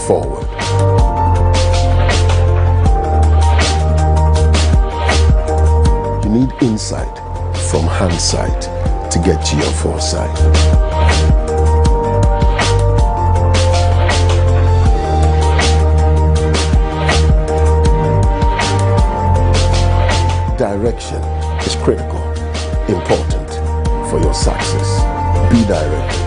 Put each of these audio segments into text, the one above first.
forward. You need insight from hindsight to get to your foresight. Direction is critical, important for your success. Be directed.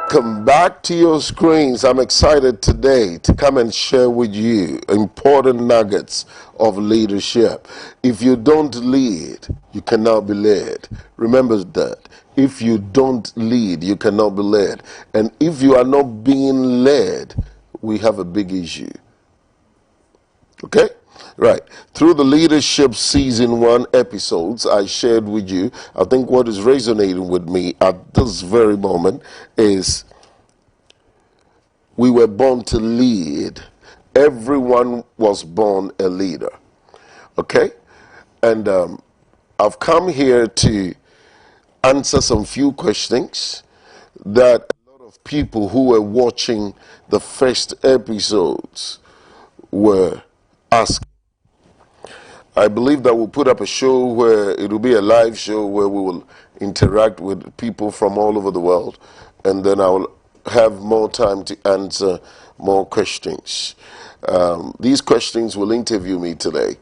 Come back to your screens. I'm excited today to come and share with you important nuggets of leadership. If you don't lead, you cannot be led. Remember that. If you don't lead, you cannot be led. And if you are not being led, we have a big issue. Okay? Right. Through the Leadership Season 1 episodes I shared with you, I think what is resonating with me at this very moment is we were born to lead. Everyone was born a leader. Okay? And I've come here to answer some few questions that a lot of people who were watching the first episodes were asking. I believe that we'll put up a show where it will be a live show where we will interact with people from all over the world, and then I will have more time to answer more questions. These questions will interview me today,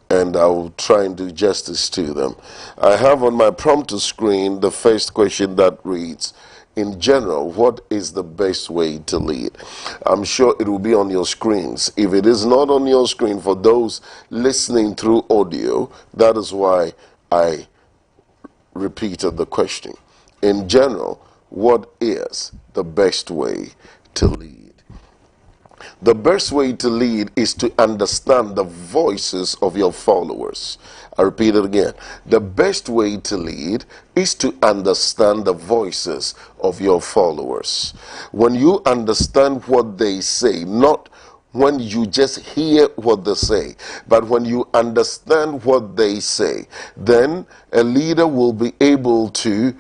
and I will try and do justice to them. I have on my prompter screen the first question that reads, in general, what is the best way to lead? I'm sure it will be on your screens. If it is not on your screen, for those listening through audio, that is why I repeated the question. In general, what is the best way to lead? The best way to lead is to understand the voices of your followers. I repeat it again. The best way to lead is to understand the voices of your followers. When you understand what they say, not when you just hear what they say, but when you understand what they say, then a leader will be able to,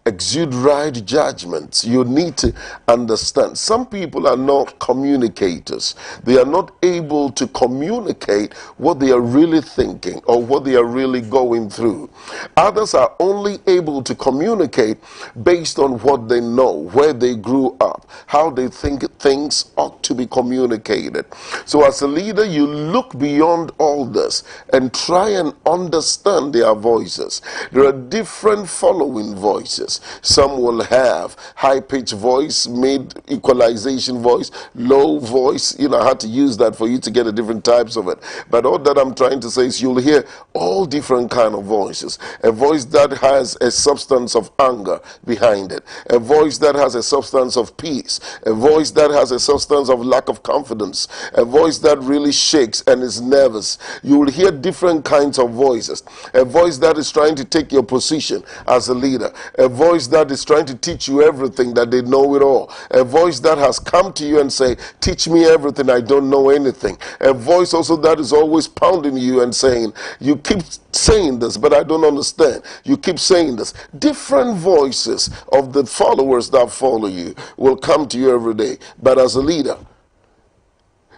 exude right judgments. You need to understand. Some people are not communicators. They are not able to communicate what they are really thinking or what they are really going through. Others are only able to communicate based on what they know, where they grew up, how they think things ought to be communicated. So as a leader, you look beyond all this and try and understand their voices. There are different following voices. Some will have high-pitched voice, mid-equalization voice, low voice. I had to use that for you to get the different types of it. But all that I'm trying to say is you'll hear all different kind of voices. A voice that has a substance of anger behind it. A voice that has a substance of peace. A voice that has a substance of lack of confidence. A voice that really shakes and is nervous. You will hear different kinds of voices. A voice that is trying to take your position as a leader. A voice that is trying to teach you everything, that they know it all. A voice that has come to you and say, teach me everything, I don't know anything. A voice also that is always pounding you and saying, you keep saying this, but I don't understand. You keep saying this. Different voices of the followers that follow you will come to you every day. But as a leader,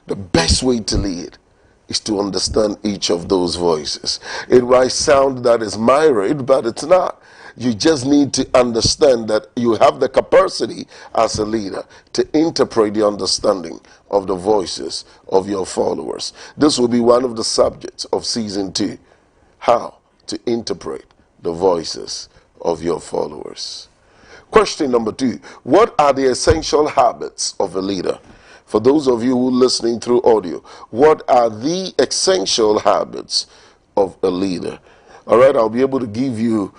the best way to lead is to understand each of those voices. It might sound that is myriad, but it's not. You just need to understand that you have the capacity as a leader to interpret the understanding of the voices of your followers. This will be one of the subjects of season 2. How to interpret the voices of your followers. Question number 2. What are the essential habits of a leader? For those of you who are listening through audio, what are the essential habits of a leader? All right, I'll be able to give you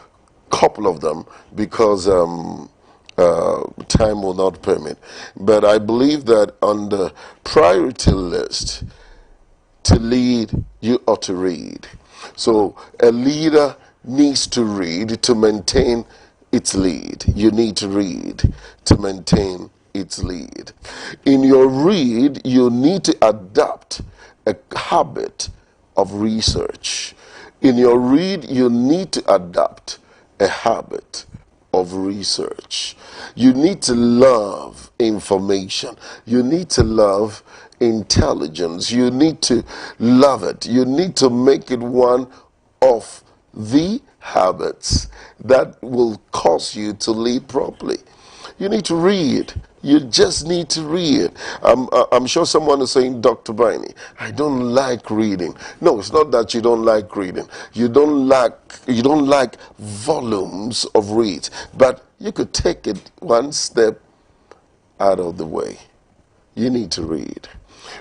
a couple of them because time will not permit. But I believe that on the priority list, to lead, you ought to read. So a leader needs to read to maintain its lead. You need to read to maintain its lead. In your read, you need to adopt a habit of research. In your read, you need to adopt a habit of research. You need to love information. You need to love intelligence. You need to love it. You need to make it one of the habits that will cause you to lead properly. You need to read. You just need to read. I'm sure someone is saying, Dr. Biney, I don't like reading. No, it's not that you don't like reading. You don't like volumes of read, but you could take it one step out of the way. You need to read.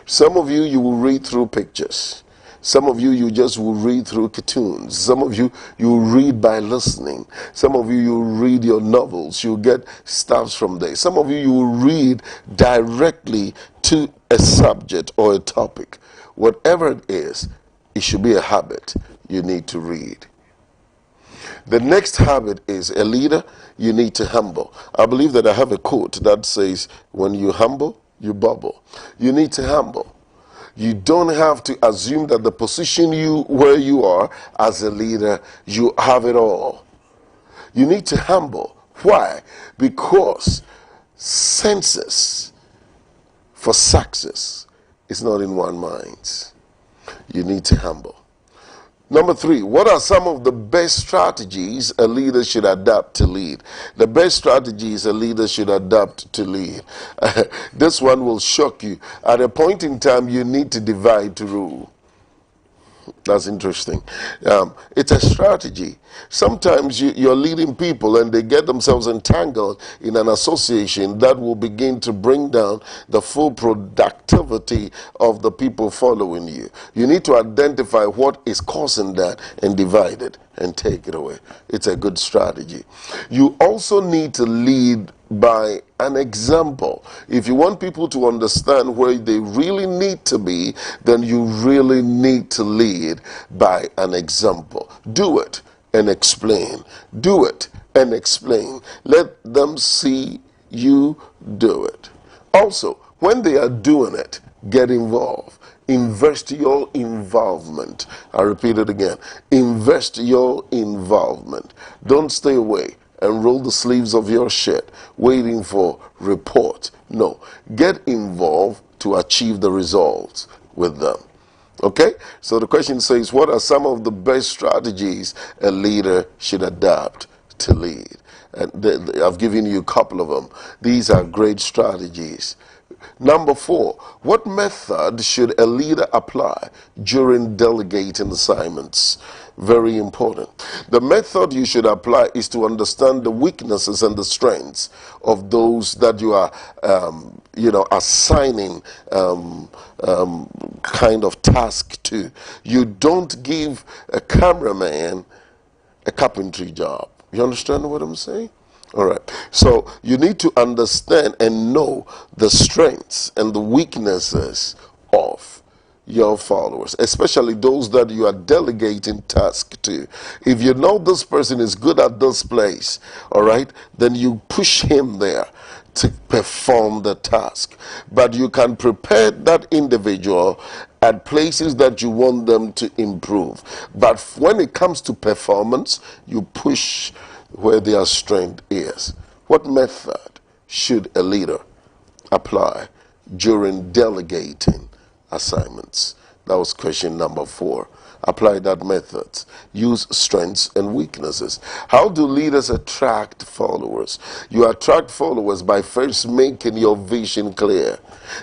Some of you will read through pictures. Some of you just will read through cartoons. Some of you will read by listening. Some of you will read your novels. You'll get stuffs from there. Some of you will read directly to a subject or a topic. Whatever it is, it should be a habit. You need to read. The next habit is a leader, you need to humble. I believe that I have a quote that says, when you humble, you bubble. You need to humble. You don't have to assume that the position where you are as a leader, you have it all. You need to humble. Why? Because census for success is not in one's mind. You need to humble. Number 3, what are some of the best strategies a leader should adopt to lead? The best strategies a leader should adopt to lead. This one will shock you. At a point in time, you need to divide to rule. That's interesting. It's a strategy. Sometimes you're leading people and they get themselves entangled in an association that will begin to bring down the full productivity of the people following you. You need to identify what is causing that and divide it and take it away. It's a good strategy. You also need to lead by an example. If you want people to understand where they really need to be, then you really need to lead by an example. Do it and explain. Do it and explain. Let them see you do it. Also, when they are doing it, get involved. Invest your involvement. I repeat it again. Invest your involvement. Don't stay away and roll the sleeves of your shirt waiting for report. No, get involved to achieve the results with them. Okay? So the question says, what are some of the best strategies a leader should adopt to lead? And I've given you a couple of them. These are great strategies. Number 4, what method should a leader apply during delegating assignments? Very important. The method you should apply is to understand the weaknesses and the strengths of those that you are, assigning kind of task to. You don't give a cameraman a carpentry job. You understand what I'm saying? All right. So you need to understand and know the strengths and the weaknesses of your followers, especially those that you are delegating tasks to. If you know this person is good at this place, all right, then you push him there to perform the task. But you can prepare that individual at places that you want them to improve. But when it comes to performance, you push where their strength is. What method should a leader apply during delegating assignments? That was question number 4. Apply that method. Use strengths and weaknesses. How do leaders attract followers? You attract followers by first making your vision clear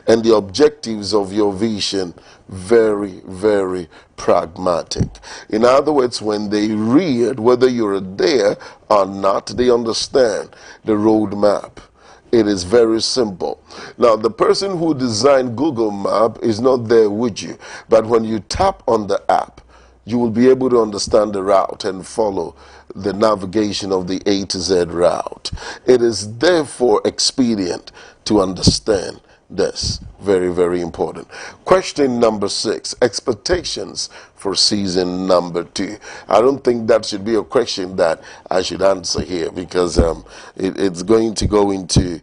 and the objectives of your vision very, very pragmatic. In other words, when they read, whether you're there or not, they understand the roadmap. It is very simple. Now, the person who designed Google Map is not there with you, but when you tap on the app, you will be able to understand the route and follow the navigation of the A to Z route. It is therefore expedient to understand this. Very, very important. Question number 6, expectations for season number 2. I don't think that should be a question that I should answer here, because it's going to go into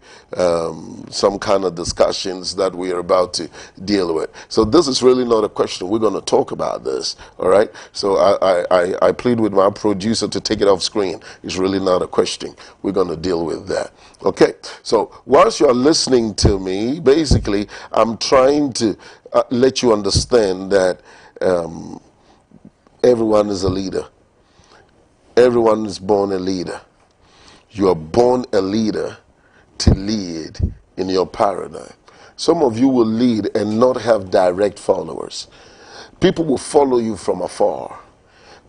some kind of discussions that we are about to deal with. So this is really not a question. We're going to talk about this, all right? So I plead with my producer to take it off screen. It's really not a question. We're going to deal with that. Okay, so whilst you're listening to me, basically, I'm trying to let you understand that everyone is a leader. Everyone is born a leader. You are born a leader to lead in your paradigm. Some of you will lead and not have direct followers. People will follow you from afar.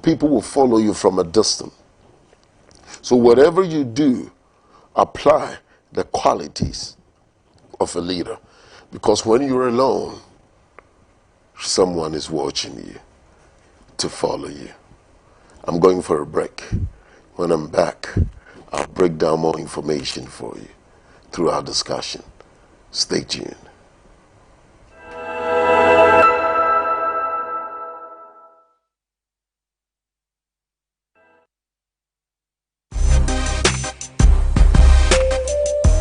People will follow you from a distance. So whatever you do, apply the qualities of a leader. Because when you're alone, someone is watching you to follow you. I'm going for a break. When I'm back, I'll break down more information for you through our discussion. Stay tuned.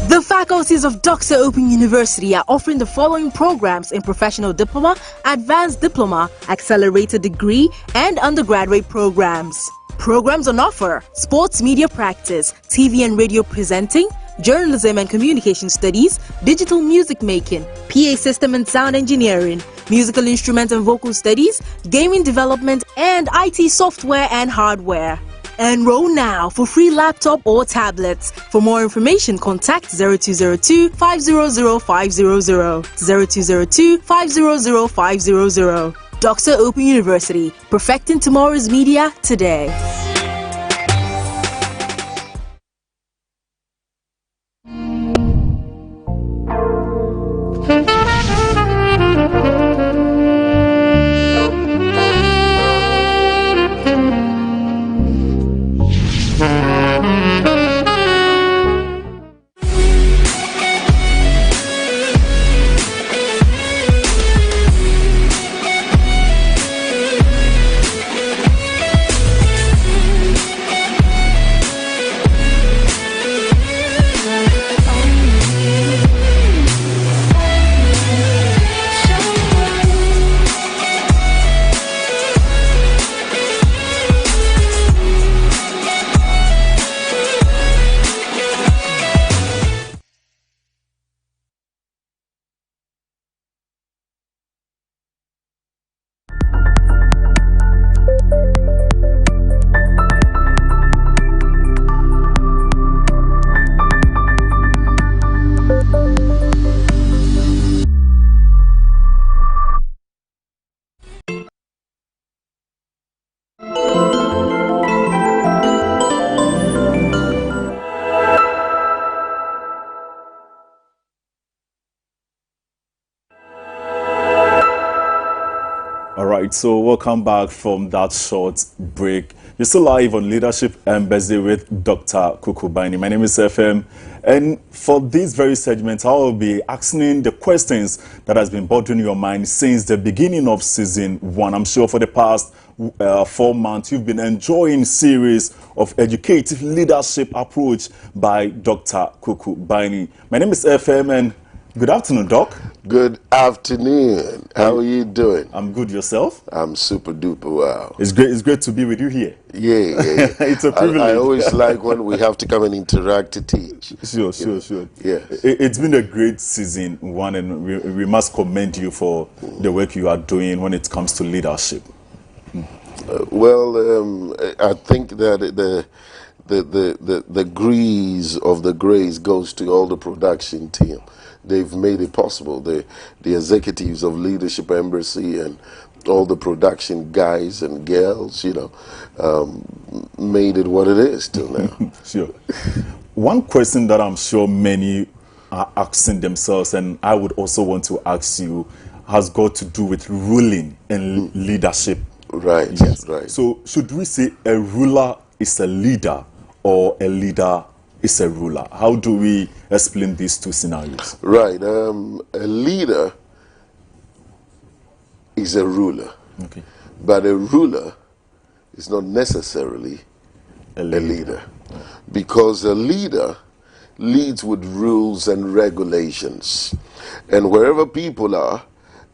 The faculties of Doxa Open University are offering the following programs in Professional Diploma, Advanced Diploma, Accelerated Degree, and Undergraduate programs. Programs on offer: Sports Media Practice, TV and Radio Presenting, Journalism and Communication Studies, Digital Music Making, PA System and Sound Engineering, Musical Instrument and Vocal Studies, Gaming Development, and IT Software and Hardware. Enroll now for free laptop or tablets. For more information, contact 0202 500 500, 0202 500 500. Doxa Open University, perfecting tomorrow's media today. So welcome back from that short break. You're still live on Leadership Embassy with Dr. Kuku Baini. My name is FM, and for this very segment, I will be asking the questions that has been bothering your mind since the beginning of season 1. I'm sure for the past 4 months, you've been enjoying series of educative leadership approach by Dr. Kuku Baini. My name is FM, and Good afternoon, Doc. Good afternoon. How are you doing? I'm good. Yourself? I'm super duper well. It's great to be with you here. Yeah. It's a privilege. I always like when we have to come and interact to teach. Sure. Yes. It's been a great season one, and we must commend you for the work you are doing when it comes to leadership. I think that the grease of the grace goes to all the production team. They've made it possible. The executives of Leadership Embassy and all the production guys and girls, made it what it is till now. Sure. One question that I'm sure many are asking themselves, and I would also want to ask you, has got to do with ruling and leadership. Right. Yes. Right. So should we say a ruler is a leader or a leader is a ruler? How do we explain these two scenarios? Right. A leader is a ruler. Okay. But a ruler is not necessarily a leader. Because a leader leads with rules and regulations. And wherever people are,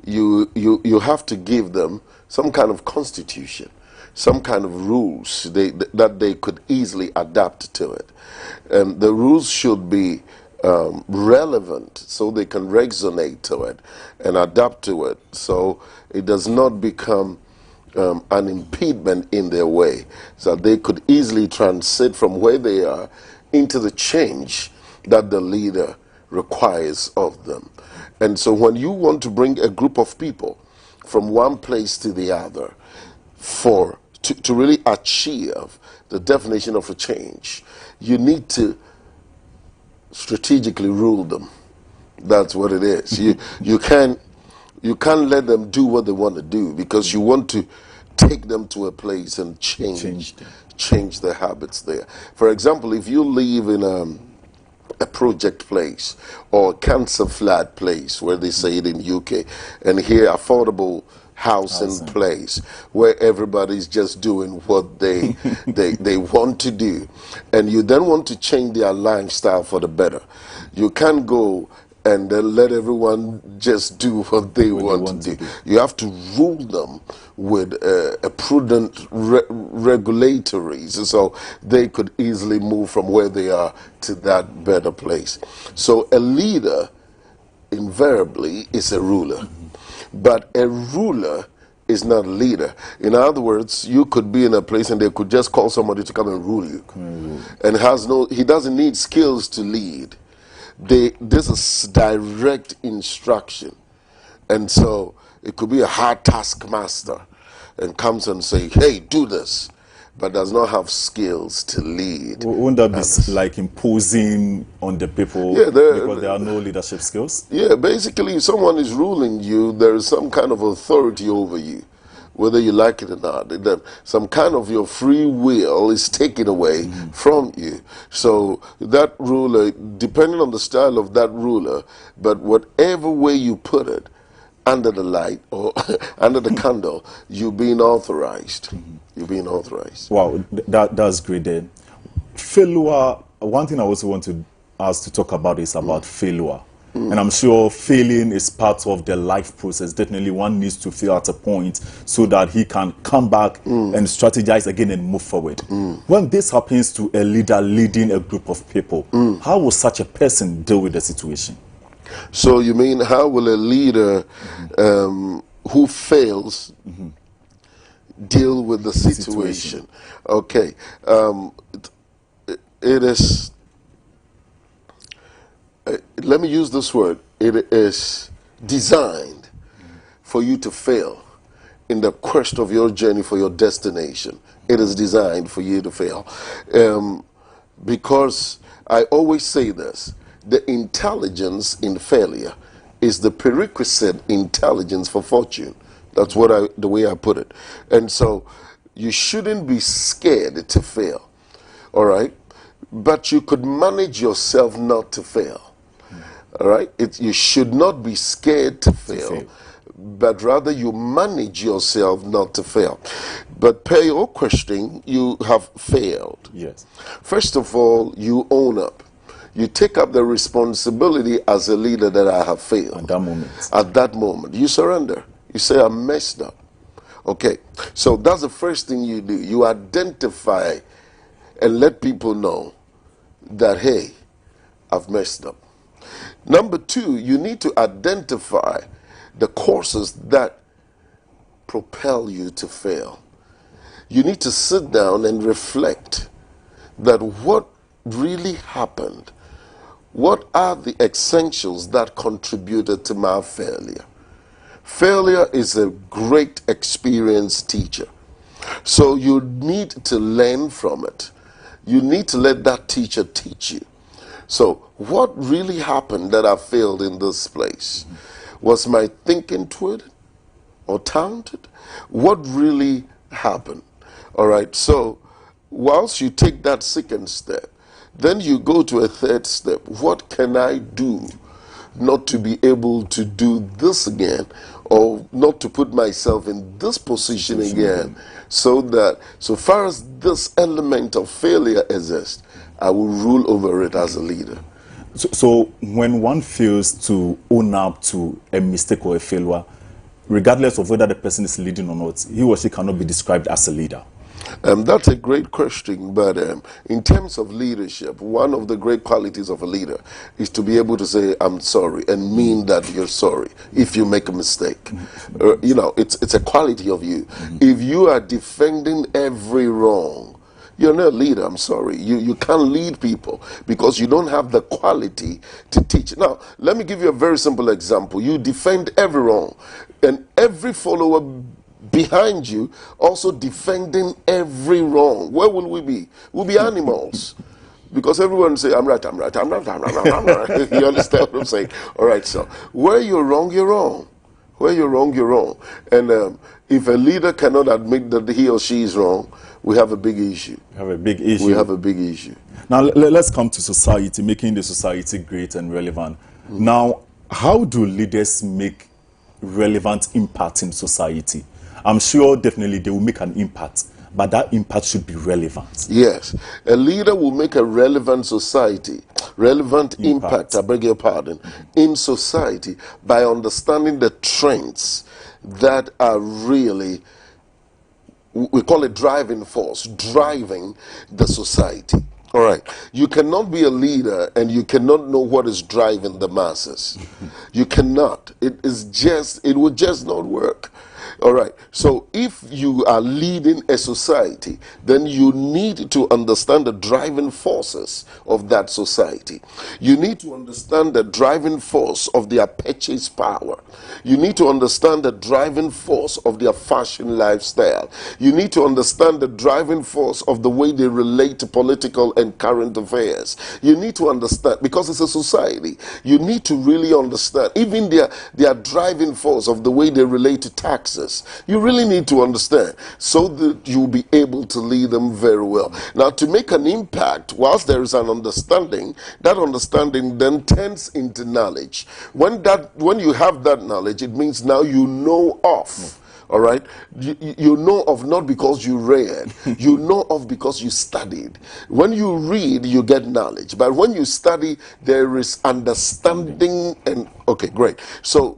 you have to give them some kind of constitution, some kind of rules that they could easily adapt to it. And the rules should be relevant so they can resonate to it and adapt to it so it does not become an impediment in their way, so they could easily transit from where they are into the change that the leader requires of them. And so when you want to bring a group of people from one place to the other to really achieve the definition of a change, you need to strategically rule them. That's what it is. You can't let them do what they want to do, because you want to take them to a place and change their habits there. For example, if you live in a project place or cancer flat place, where they say it in UK, and here affordable housing place where everybody's just doing what they want to do, and you then want to change their lifestyle for the better, you can't go and then let everyone just do what they want to do. You have to rule them with a prudent regulatories, so they could easily move from where they are to that better place. So a leader invariably is a ruler, but a ruler is not a leader. In other words, you could be in a place and they could just call somebody to come and rule you, and he doesn't need skills to lead. This is direct instruction. And so it could be a hard taskmaster and comes and say, hey, do this, but does not have skills to lead. Wouldn't that be like imposing on the people because there are no leadership skills? Yeah, basically, if someone is ruling you, there is some kind of authority over you, whether you like it or not. Some kind of your free will is taken away from you. So that ruler, depending on the style of that ruler, but whatever way you put it, under the light or under the candle, you're being authorized. You're being authorized. Wow, that's great then. Failure, one thing I also want us to talk about is about failure. And I'm sure failing is part of the life process. Definitely one needs to fail at a point so that he can come back and strategize again and move forward. When this happens to a leader leading a group of people, how will such a person deal with the situation? So you mean, how will a leader who fails deal with the situation? Okay. It is, let me use this word, it is designed for you to fail in the quest of your journey for your destination. It is designed for you to fail. Because I always say this, the intelligence in failure is the prerequisite intelligence for fortune. That's the way I put it. And so you shouldn't be scared to fail, all right? But you could manage yourself not to fail, all right? You should not be scared to fail, but rather you manage yourself not to fail. But per your question, you have failed. Yes. First of all, you own up. You take up the responsibility as a leader that I have failed. At that moment. At that moment, you surrender. You say, I messed up. Okay, so that's the first thing you do. You identify and let people know that, hey, I've messed up. Number two, you need to identify the causes that propel you to fail. You need to sit down and reflect that what really happened, what are the essentials that contributed to my failure. Failure is a great experience teacher. So you need to learn from it. You need to let that teacher teach you. So what really happened that I failed in this place? Was my thinking twisted or talented? What really happened? All right, so whilst you take that second step, then you go to a third step. What can I do not to be able to do this again, or not to put myself in this position again, so that so far as this element of failure exists, I will rule over it as a leader. So when one fails to own up to a mistake or a failure, regardless of whether the person is leading or not, he or she cannot be described as a leader. That's a great question, but in terms of leadership, one of the great qualities of a leader is to be able to say, I'm sorry, and mean that you're sorry if you make a mistake. You know, it's a quality of you. If you are defending every wrong, you're not a leader, I'm sorry. You can't lead people because you don't have the quality to teach. Now, let me give you a very simple example. You defend every wrong, and every follower behind you also defending every wrong. Where will we be? We'll be animals. Because everyone say, I'm right, I'm right, I'm right, I'm right, I'm right. You understand what I'm saying? All right, so where you're wrong, you're wrong. Where you're wrong, you're wrong. And if a leader cannot admit that he or she is wrong, we have a big issue. We have a big issue. We have a big issue. Now, let's come to society, making the society great and relevant. Now, how do leaders make relevant impact in society? I'm sure definitely they will make an impact, but that impact should be relevant. Yes, a leader will make a relevant relevant impact, I beg your pardon, in society by understanding the trends that are really, we call it driving force, driving the society. All right, you cannot be a leader and you cannot know what is driving the masses. You cannot. It would just not work. All right, so if you are leading a society, then you need to understand the driving forces of that society. You need to understand the driving force of their purchase power. You need to understand the driving force of their fashion lifestyle. You need to understand the driving force of the way they relate to political and current affairs. You need to understand, because it's a society, you need to really understand even their driving force of the way they relate to taxes. You really need to understand so that you'll be able to lead them very well. Now, to make an impact, whilst there is an understanding, that understanding then turns into knowledge. When you have that knowledge, it means now you know of. All right, you know of not because you read, you know of because you studied. When you read, you get knowledge, but when you study, there is understanding. And okay, great. So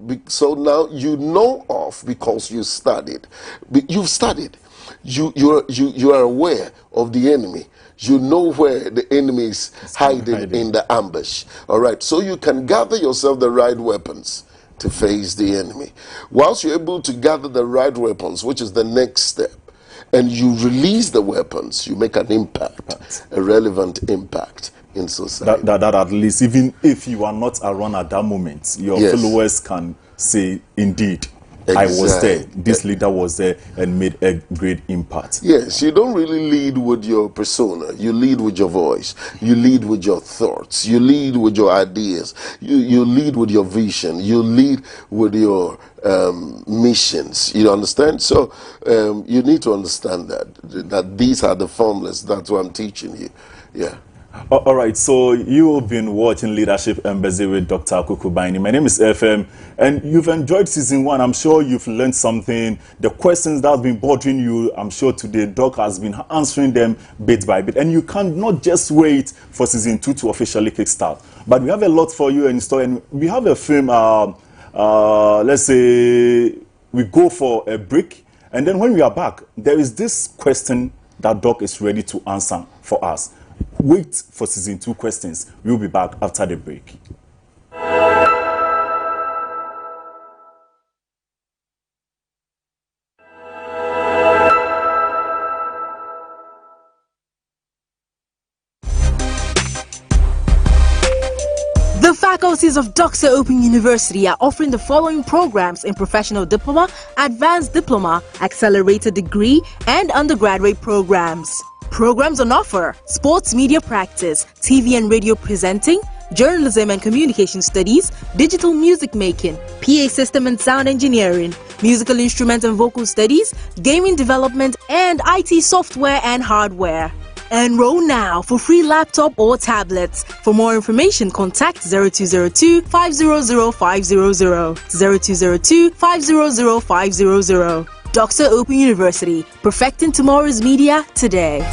now you know of because you studied. You've studied. You are aware of the enemy. You know where the enemy is hiding in the ambush. All right, so you can gather yourself the right weapons to face the enemy. Whilst you're able to gather the right weapons, which is the next step, and you release the weapons, you make an impact, a relevant impact in society. That at least, even if you are not around at that moment, your followers can say, indeed, I was there. This leader was there and made a great impact. Yes, you don't really lead with your persona. You lead with your voice. You lead with your thoughts. You lead with your ideas. You lead with your vision. You lead with your missions. You understand? So you need to understand that these are the formulas. That's what I'm teaching you. Yeah. All right, so you've been watching Leadership Embassy with Dr. Kuku Baini. My name is FM, and you've enjoyed season 1. I'm sure you've learned something. The questions that have been bothering you, I'm sure today Doc has been answering them bit by bit. And you cannot just wait for season 2 to officially kickstart. But we have a lot for you in store, and we have a film, let's say we go for a break, and then when we are back, there is this question that Doc is ready to answer for us. Wait for season 2 questions. We'll be back after the break. The faculties of Doxa Open University are offering the following programs in Professional Diploma, Advanced Diploma, Accelerated Degree, and Undergraduate programs. Programs on offer: Sports Media Practice, TV and Radio Presenting, Journalism and Communication Studies, Digital Music Making, PA System and Sound Engineering, Musical Instrument and Vocal Studies, Gaming Development, and IT Software and Hardware. Enroll now for free laptop or tablets. For more information, contact 0202-500-500, 0202-500-500. Doxa Open University, perfecting tomorrow's media today.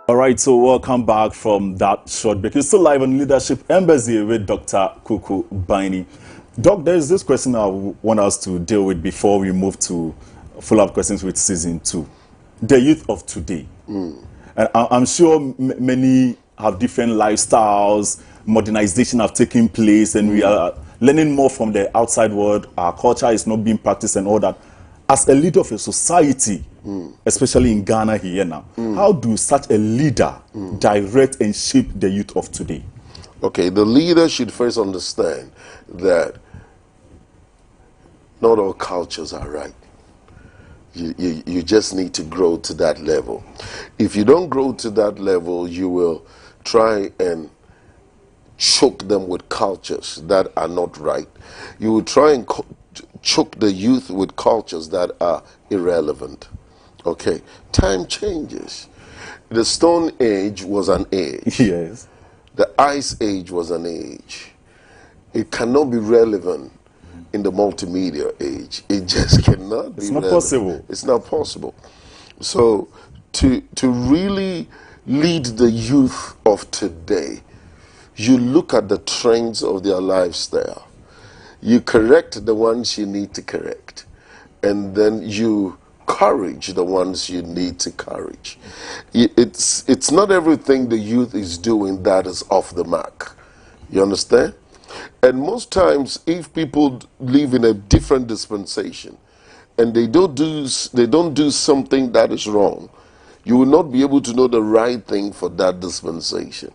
All right, so welcome back from that short break. You're still live on Leadership Embassy with Dr. Kuku Baini. Doc, there is this question I want us to deal with before we move to follow-up questions with season 2. The youth of today. And I'm sure many have different lifestyles, modernization have taken place, and we are learning more from the outside world. Our culture is not being practiced and all that. As a leader of a society, especially in Ghana here now, how do such a leader direct and shape the youth of today? Okay, the leader should first understand that not all cultures are right. You just need to grow to that level. If you don't grow to that level, you will try and choke them with cultures that are not right. You will try and choke the youth with cultures that are irrelevant. Okay, time changes. The Stone Age was an age. Yes. The Ice Age was an age. It cannot be relevant in the multimedia age. It just cannot be. It's not relevant. possible. It's not possible. So to really lead the youth of today, you look at the trends of their lifestyle. You correct the ones you need to correct, and then you courage the ones you need to courage. It's not everything the youth is doing that is off the mark. You understand? And most times, if people live in a different dispensation and they don't do something that is wrong, you will not be able to know the right thing for that dispensation.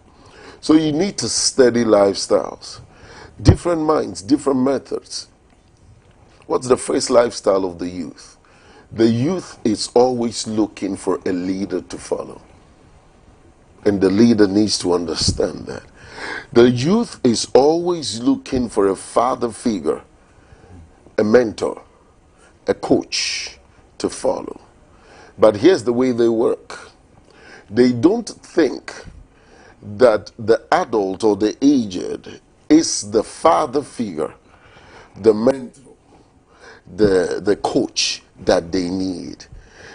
So you need to study lifestyles, different minds, different methods. What's the first lifestyle of the youth? The youth is always looking for a leader to follow. And the leader needs to understand that. The youth is always looking for a father figure, a mentor, a coach to follow. But here's the way they work. They don't think that the adult or the aged is the father figure, the mentor, the coach that they need.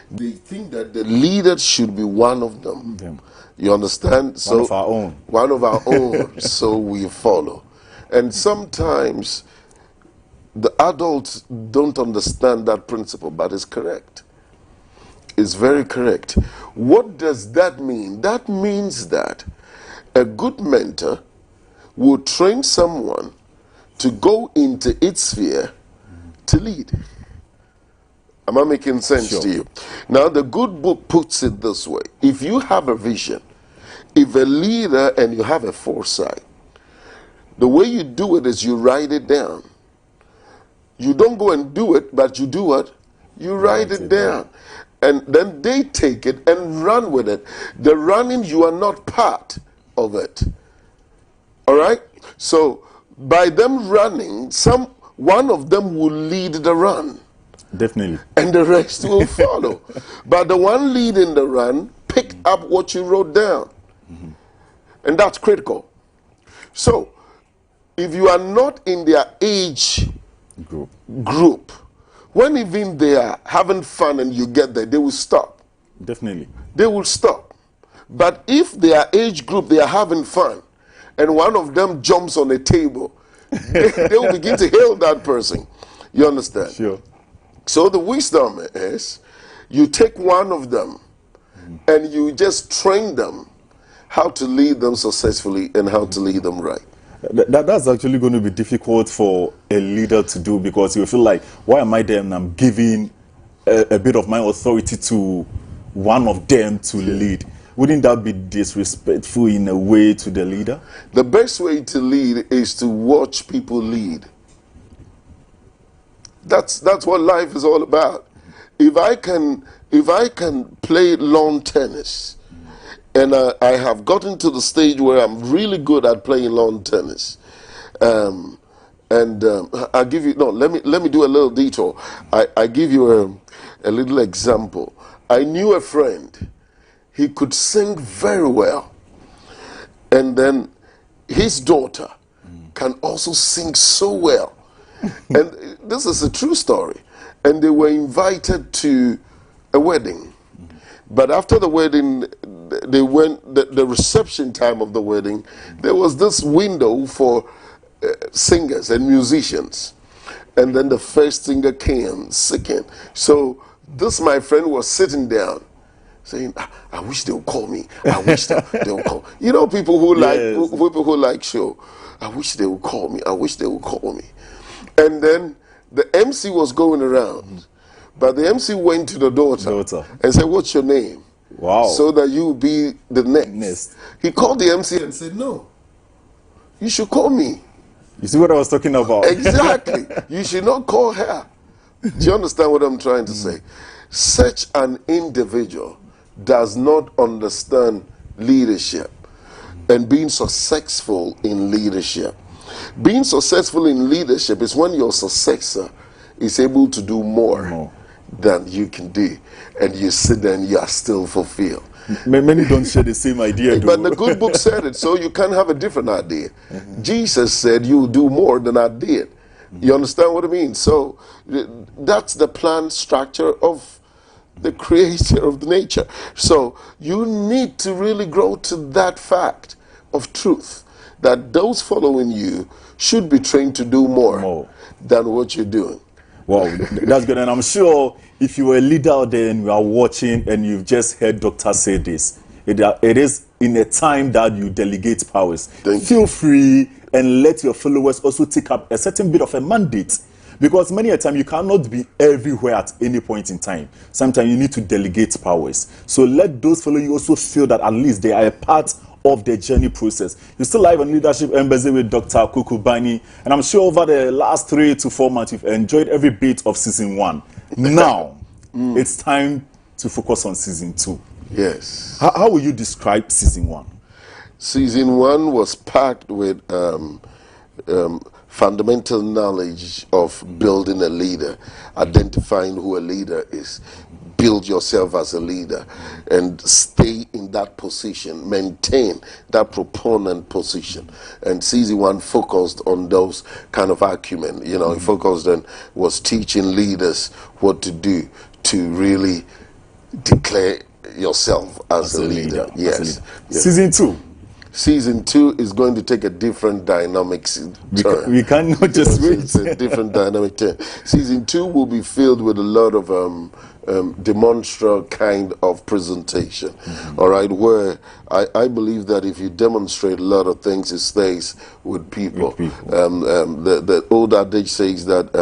They think that the leader should be one of them. You understand? So One of our own. One of our own, so we follow. And sometimes the adults don't understand that principle, but it's correct. It's very correct. What does that mean? That means that a good mentor will train someone to go into its sphere to lead. Am I making sense to you? Now, the good book puts it this way. If you have a vision, if a leader and you have a foresight, the way you do it is you write it down. You don't go and do it, but you do it. You write it down. And then they take it and run with it. The running, you are not part of it. All right? So by them running, one of them will lead the run. Definitely. And the rest will follow. But the one leading the run picked up what you wrote down. And that's critical. So if you are not in their age group, when even they are having fun and you get there, they will stop. Definitely. They will stop. But if their age group, they are having fun, and one of them jumps on a table, they will begin to hail that person. You understand? Sure. So the wisdom is, you take one of them and you just train them how to lead them successfully and how to lead them right. That's actually going to be difficult for a leader to do, because you feel like, why am I there and I'm giving a bit of my authority to one of them to lead? Wouldn't that be disrespectful in a way to the leader? The best way to lead is to watch people lead. That's what life is all about. If I can play lawn tennis, and I have gotten to the stage where I'm really good at playing lawn tennis, I'll give you, let me do a little detour. I give you a little example. I knew a friend. He could sing very well, and then his daughter can also sing so well. And this is a true story. And they were invited to a wedding. But after the wedding, they went, the reception time of the wedding, there was this window for singers and musicians. And then the first singer came, singing. So this, my friend, was sitting down, saying, I wish they would call me. I wish they would call. You know, people who like show. I wish they would call me. I wish they would call me. And then the MC was going around, but the MC went to the daughter and said, what's your name? Wow. So that you be the next. He called the MC and said, no, you should call me. You see what I was talking about? Exactly. You should not call her. Do you understand what I'm trying to say? Such an individual does not understand leadership and being successful in leadership. Being successful in leadership is when your successor is able to do more than you can do, and you sit there and you are still fulfilled. Many don't share the same idea, though. But the good book said it, so you can have a different idea. Jesus said, you will do more than I did. You understand what I mean? So that's the plan structure of the creator of the nature. So you need to really grow to that fact of truth, that those following you should be trained to do more than what you're doing. Wow, that's good. And I'm sure if you were a leader out there and you are watching and you've just heard Doctor say this, it is in a time that you delegate powers. Feel free and let your followers also take up a certain bit of a mandate. Because many a time you cannot be everywhere at any point in time. Sometimes you need to delegate powers. So let those following you also feel that at least they are a part of the journey process. You're still live on Leadership Embassy with Dr. Kuku Bani, and I'm sure over the last 3 to 4 months you've enjoyed every bit of season 1. Now, it's time to focus on season 2. Yes. How will you describe season 1? Season 1 was packed with fundamental knowledge of building a leader, identifying who a leader is. Build yourself as a leader and stay in that position, maintain that proponent position. And season 1 focused on those kind of acumen. You know, it focused on, was teaching leaders what to do to really declare yourself as a leader. Yes. Season 2. Season 2 is going to take a different dynamic turn. We cannot just wait. It's a different dynamic turn. Season 2 will be filled with a lot of demonstrative kind of presentation. All right, where I believe that if you demonstrate a lot of things, it stays with people. The old adage says that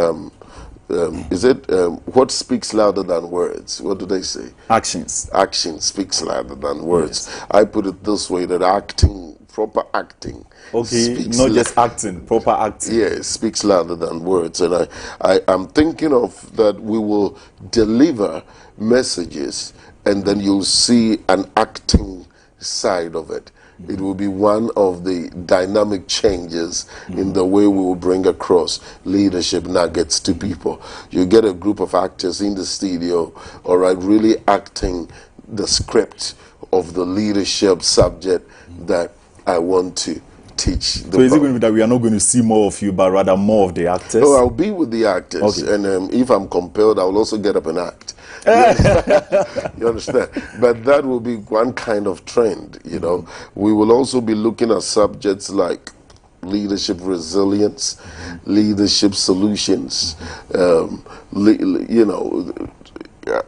is it what speaks louder than words? What do they say? Actions. Action speaks louder than words. Yes. I put it this way: that acting, proper acting, Okay, speaks not just acting, proper acting. yeah, it speaks louder than words. And I'm thinking of that we will deliver messages, and then you'll see an acting side of it. It will be one of the dynamic changes in the way we will bring across leadership nuggets to people. You get a group of actors in the studio, all right, really acting the script of the leadership subject that I want to teach. So is it going to be that we are not going to see more of you, but rather more of the actors? Oh, I'll be with the actors, Okay. and if I'm compelled, I will also get up and act. You understand? You understand? But that will be one kind of trend, you know. We will also be looking at subjects like leadership resilience, leadership solutions. You know,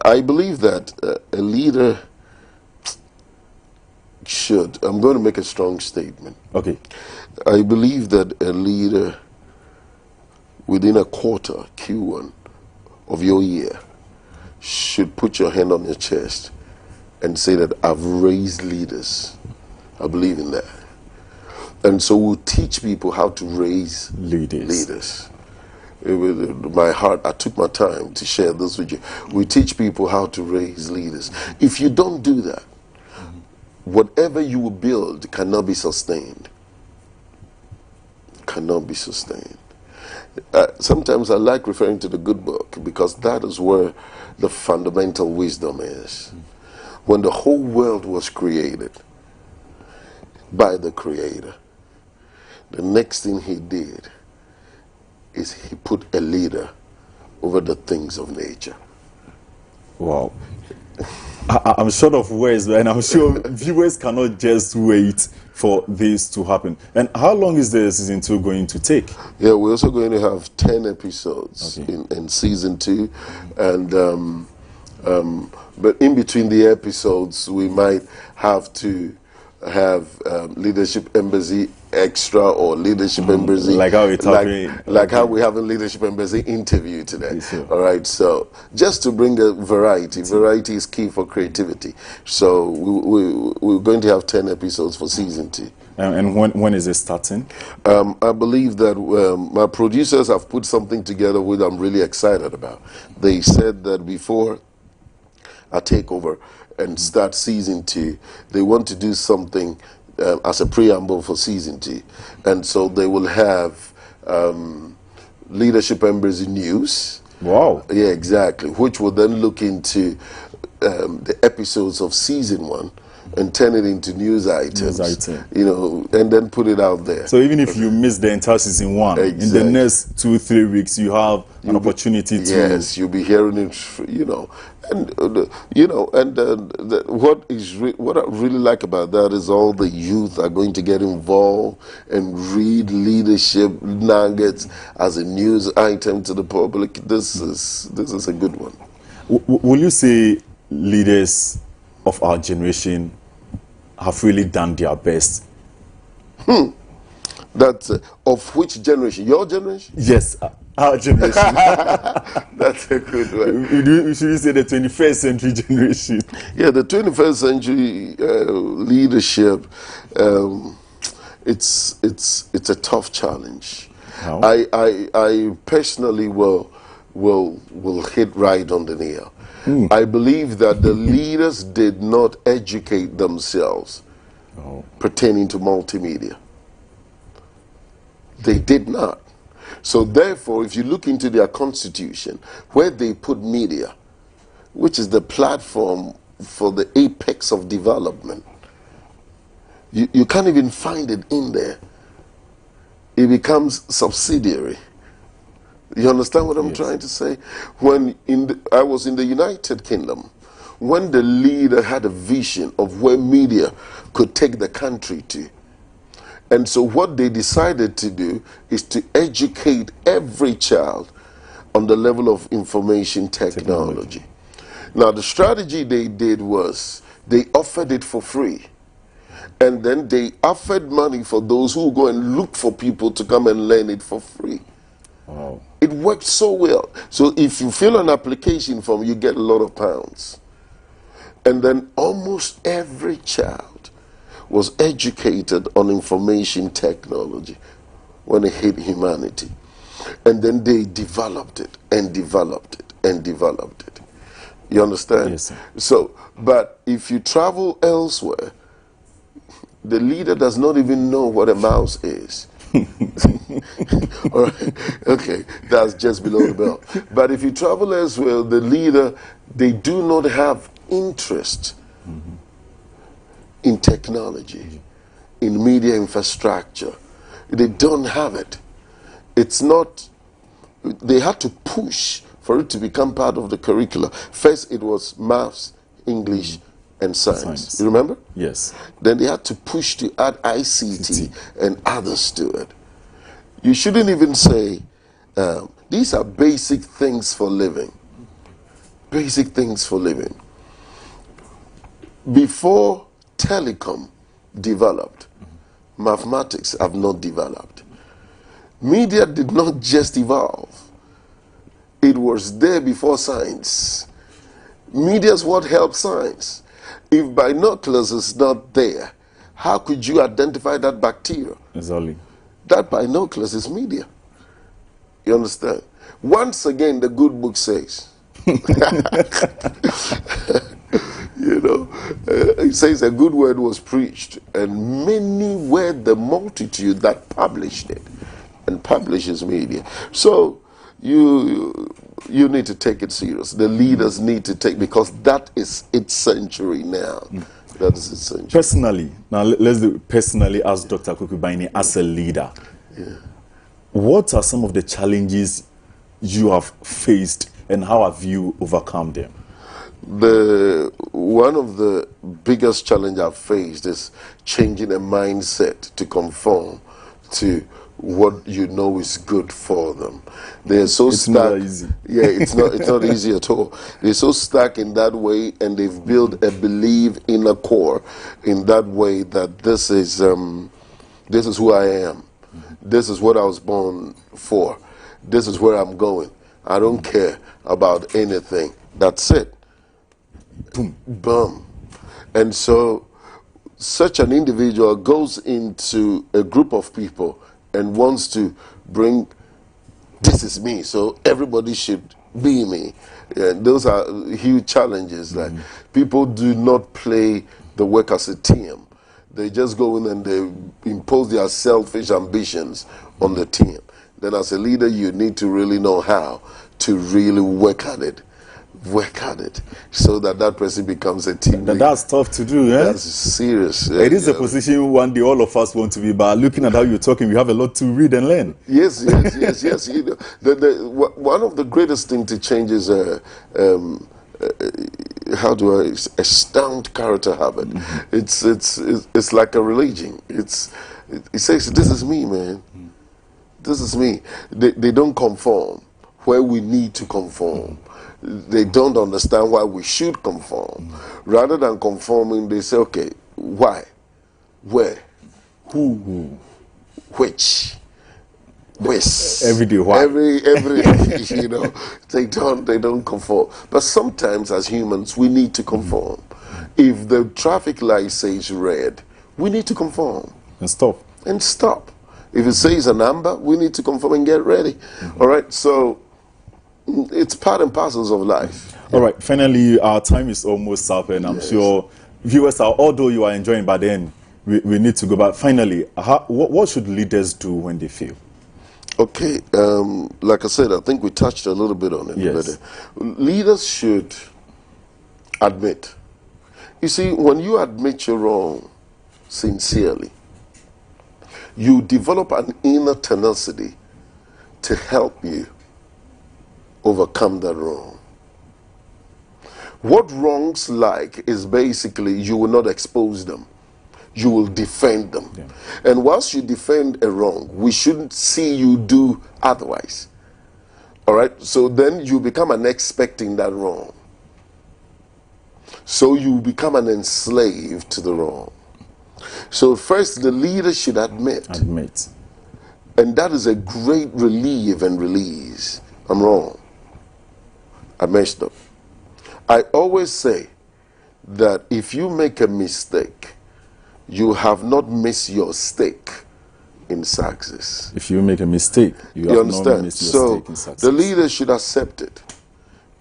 I believe that a leader should, I'm going to make a strong statement. Okay. I believe that a leader within a quarter, Q1, of your year should put your hand on your chest and say that I've raised leaders. I believe in that. And so we'll teach people how to raise leaders. With my heart, I took my time to share this with you. We teach people how to raise leaders. If you don't do that, whatever you will build cannot be sustained. Cannot be sustained. Sometimes I like referring to the good book because that is where the fundamental wisdom is. When the whole world was created by the Creator, the next thing he did is he put a leader over the things of nature. Wow. I'm short of words, and I'm sure viewers cannot just wait for this to happen. And how long is the season 2 going to take? Yeah, we're also going to have 10 episodes Okay. in season 2, and but in between the episodes, we might have to have Leadership Embassy Extra or Leadership Embassy, like how it's happening. like how we have a Leadership Embassy interview today. Yes, sir. All right, so just to bring a variety. Variety is key for creativity. So we're going to have 10 episodes for season 2. And when is it starting? I believe that my producers have put something together which I'm really excited about. They said that before I take over and start season 2, they want to do something as a preamble for season 2. And so they will have Leadership Embassy News. Wow. Yeah, exactly. Which will then look into the episodes of season 1 and turn it into news items. You know, and then put it out there. So even if you miss the entire season 1, in the Exactly. next 2-3 weeks, you have an opportunity to. Yes, you'll be hearing it, you know, and you know, and what I really like about that is all the youth are going to get involved and read leadership nuggets as a news item to the public. This is a good one. Will you say leaders of our generation have really done their best? That's of which generation? Your generation? Yes, our generation. That's a good one. Should we say the 21st century generation? Yeah, the 21st century leadership. It's a tough challenge. How? I personally will hit right on the nail. I believe that the leaders did not educate themselves pertaining to multimedia. They did not. So therefore, if you look into their constitution, where they put media, which is the platform for the apex of development, you can't even find it in there. It becomes subsidiary. You understand what I'm trying to say? When I was in the United Kingdom, when the leader had a vision of where media could take the country to, and so what they decided to do is to educate every child on the level of information technology. Now, the strategy they did was they offered it for free. And then they offered money for those who go and look for people to come and learn it for free. Wow. It worked so well. So if you fill an application form, you get a lot of pounds. And then almost every child was educated on information technology when it hit humanity. And then they developed it and developed it and developed it. You understand? Yes, sir. So, but if you travel elsewhere, the leader does not even know what a mouse is. All right. Okay, that's just below the belt. But if you travel elsewhere, the leader, they do not have interest in technology, in media infrastructure. They don't have it. It's not, they had to push for it to become part of the curricula. First, it was maths, English, and science. You remember? Yes. Then they had to push to add ICT and others to it. You shouldn't even say, these are basic things for living. Basic things for living. Before telecom developed, mathematics have not developed. Media did not just evolve. It was there before science. Media is what helped science. If binoculars is not there, how could you identify that bacteria? Exactly. That binoculars is media. You understand? Once again, the good book says, you know, it says a good word was preached, and many were the multitude that published it, and publishes media. So you need to take it serious. The leaders need to take, because that is its century now. That is its century. Personally, now let's do personally as Dr. Kuku Baini, as a leader. Yeah. What are some of the challenges you have faced, and how have you overcome them? One of the biggest challenges I've faced is changing a mindset to conform to what you know is good for them. They're so It's stuck. not easy. Yeah, it's not easy at all. They're so stuck in that way, and they've built a belief in a core in that way that this is who I am. This is what I was born for. This is where I'm going. I don't care about anything. That's it. Boom, boom. And so such an individual goes into a group of people and wants to bring, this is me, so everybody should be me. And those are huge challenges. Like, people do not play the work as a team. They just go in and they impose their selfish ambitions on the team. Then as a leader, you need to really know how to really work at it, so that that person becomes a team leader. That's tough to do, eh? That's serious. It is a position one day all of us want to be, but looking at how you're talking, we have a lot to read and learn. Yes. You know, one of the greatest things to change is how do I astound character habit? It's like a religion. It says, this is me, man. This is me. They don't conform where we need to conform. They don't understand why we should conform. Rather than conforming, they say, okay, why? Where? Who? Which? Which? Every day, why? Every you know, they don't conform. But sometimes as humans, we need to conform. If the traffic light says red, we need to conform. And stop. If it says an amber, we need to conform and get ready. All right, so it's part and parcels of life. All right, finally, our time is almost up, and I'm sure viewers are, although you are enjoying, but then we need to go. But finally, what should leaders do when they fail? Okay, like I said, I think we touched a little bit on it. Yes. But, leaders should admit. You see, when you admit you're wrong sincerely, you develop an inner tenacity to help you overcome that wrong. What wrongs like is basically you will not expose them. You will defend them. Yeah. And whilst you defend a wrong, we shouldn't see you do otherwise. All right? So then you become an expert in that wrong. So you become an enslaved to the wrong. So first, the leader should admit. And that is a great relief and release. I'm wrong. I messed up. I always say that if you make a mistake, you have not missed your stake in success. If you make a mistake, you have understand? not missed your stake in success. The leader should accept it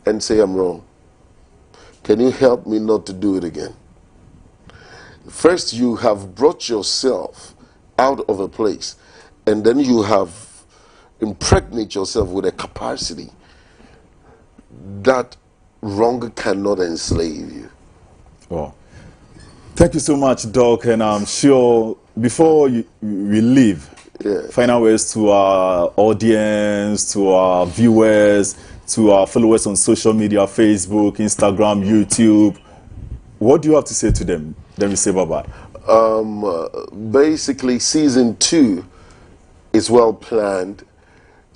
and say, I'm wrong. Can you help me not to do it again? First, you have brought yourself out of a place, and then you have impregnated yourself with a capacity that wrong cannot enslave you. Oh. Thank you so much, Doc, and I'm sure before we leave, final words to our audience, to our viewers, to our followers on social media, Facebook, Instagram, YouTube. What do you have to say to them? Then we say bye-bye. Basically, season 2 is well planned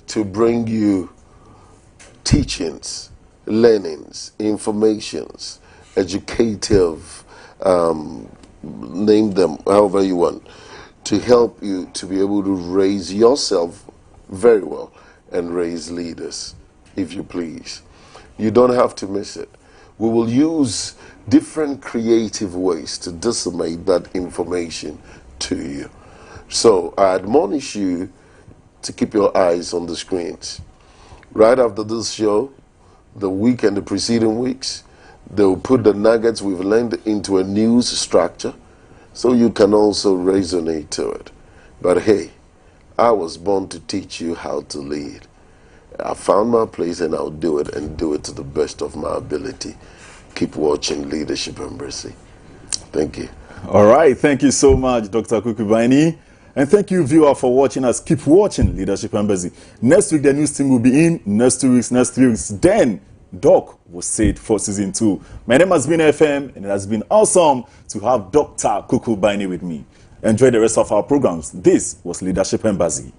to bring you teachings, learnings, informations, educative, name them however you want, to help you to be able to raise yourself very well and raise leaders, if you please. You don't have to miss it. We will use different creative ways to disseminate that information to you. So I admonish you to keep your eyes on the screens. Right after this show, the week and the preceding weeks, they will put the nuggets we've learned into a news structure so you can also resonate to it. But hey, I was born to teach you how to lead. I found my place and I'll do it, and do it to the best of my ability. Keep watching Leadership Embassy. Thank you. All right. Thank you so much, Dr. Kuku Baini. And thank you, viewer, for watching us. Keep watching Leadership Embassy. Next week, the news team will be in. Next 2 weeks, next 3 weeks. Then, Doc will say it for season 2. My name has been FM, and it has been awesome to have Dr. Kuku Baini with me. Enjoy the rest of our programs. This was Leadership Embassy.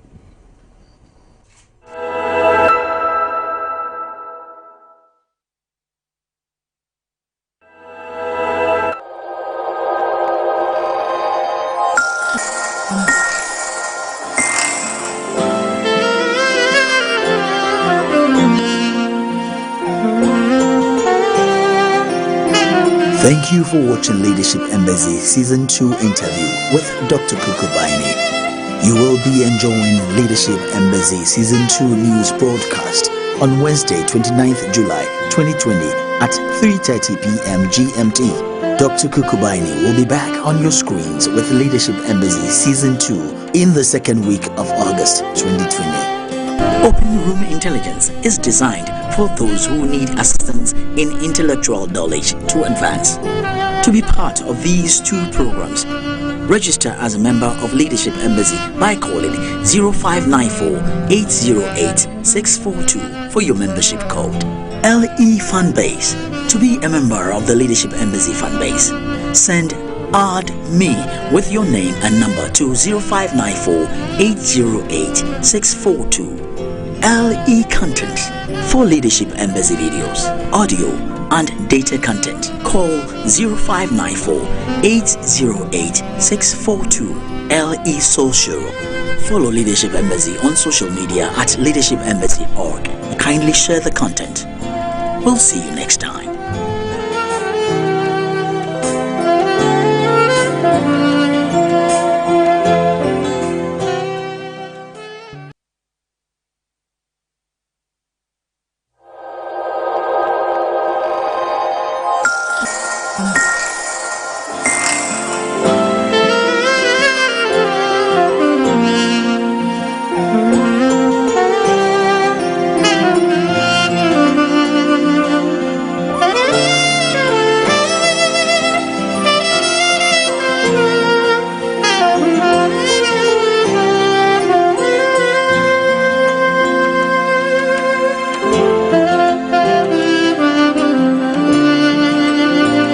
Thank you for watching Leadership Embassy Season 2 interview with Dr. Kuku Baini. You will be enjoying Leadership Embassy Season 2 news broadcast on Wednesday, 29th July 2020 at 3:30 p.m. GMT. Dr. Kuku Baini will be back on your screens with Leadership Embassy Season 2 in the second week of August 2020. Open Room Intelligence is designed for those who need assistance in intellectual knowledge to advance. To be part of these 2 programs, register as a member of Leadership Embassy by calling 0594-808-642 for your membership code. LE Fan Base. To be a member of the Leadership Embassy Fan Base, send Add Me with your name and number to 0594-808-642. LE Content. For Leadership Embassy videos, audio and data content, call 0594-808-642. LE Social. Follow Leadership Embassy on social media at leadershipembassy.org. Kindly share the content. We'll see you next time.